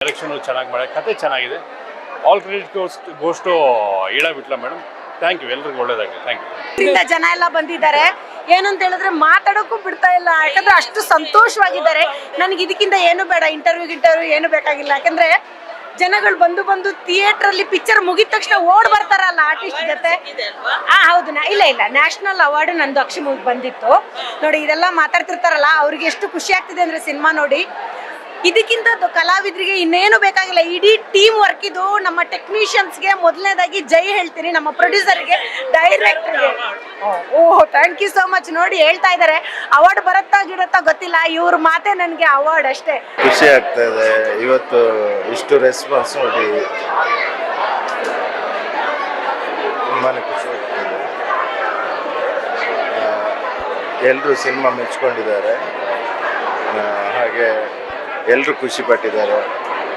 Direction ಚೆನ್ನಾಗಿ ಮಾಡಿ, ಕತೆ ಚೆನ್ನಾಗಿದೆ. ಆಲ್ ಕ್ರೆಡಿಟ್ ಗೋಸ್ ಟು ಈಡಾ ಬಿಟ್ಲ ಮೇಡಮ್. ಥ್ಯಾಂಕ್ ಯು, ಎಲ್ರಿಗೂ ಒಳ್ಳೇದಾಗಲಿ. Thank you. ಜನ ಎಲ್ಲ ಬಂದಿದ್ದಾರೆ. ಏನಂತ ಹೇಳಿದ್ರೆ ಮಾತಾಡೋಕ್ಕೂ ಬಿಡ್ತಾ ಇಲ್ಲ, ಯಾಕಂದ್ರೆ ಅಷ್ಟು ಸಂತೋಷವಾಗಿದ್ದಾರೆ. ನನಗೆ ಇದಕ್ಕಿಂತ ಏನು ಬೇಡ, ಇಂಟರ್ವ್ಯೂ ಏನು ಬೇಕಾಗಿಲ್ಲ. ಯಾಕಂದ್ರೆ ಜನಗಳು ಬಂದು ಥಿಯೇಟರ್ ಅಲ್ಲಿ ಪಿಕ್ಚರ್ ಮುಗಿದ ತಕ್ಷಣ ಓಡ್ ಬರ್ತಾರಲ್ಲ ಆರ್ಟಿಸ್ಟ್ ಜೊತೆ. ಹೌದು, ಇಲ್ಲ ನ್ಯಾಷನಲ್ ಅವಾರ್ಡ್ ನಂದು ಅಕ್ಷಿಮೂಗ್ ಬಂದಿತ್ತು ನೋಡಿ. ಇದೆಲ್ಲ ಮಾತಾಡ್ತಿರ್ತಾರಲ್ಲ, ಅವ್ರಿಗೆ ಎಷ್ಟು ಖುಷಿ ಆಗ್ತಿದೆ ಅಂದ್ರೆ ಸಿನಿಮಾ ನೋಡಿ. ಇದಕ್ಕಿಂತ ಕಲಾವಿದರಿಗೆ ಇನ್ನೇನು ಬೇಕಾಗಿಲ್ಲ. ಇಡೀ ಟೀಮ್ ವರ್ಕ್ ಇದು. ನಮ್ಮ ಟೆಕ್ನಿಷಿಯನ್ಸ್ಗೆ ಮೊದಲನೇದಾಗಿ ಜೈ ಹೇಳ್ತೀನಿ, ನಮ್ಮ ಪ್ರೊಡ್ಯೂಸರ್ಗೆ, ಡೈರೆಕ್ಟರ್ಗೆ. ಓಹ್, ಥ್ಯಾಂಕ್ ಯು ಸೋ ಮಚ್. ನೋಡಿ ಹೇಳ್ತಾ ಇದ್ದಾರೆ, ಅವಾರ್ಡ್ ಬರುತ್ತಾ ಗಿಡತ್ತಾ ಗೊತ್ತಿಲ್ಲ, ಇವ್ರ ಮಾತೆ ನನಗೆ ಅವಾರ್ಡ್ ಅಷ್ಟೇ. ಖುಷಿ ಆಗ್ತಾ ಇದೆ ಇವತ್ತು ಇಷ್ಟು ರೆಸ್ಪಾನ್ಸ್ ನೋಡಿ, ತುಂಬಾನೇ ಖುಷಿ ಆಗ್ತದೆ. ಎಲ್ಲರೂ ಸಿನಿಮಾ ಮೆಚ್ಕೊಂಡಿದ್ದಾರೆ, ಹಾಗೆ ಎಲ್ಲರೂ ಖುಷಿ ಪಟ್ಟಿದ್ದಾರೆ.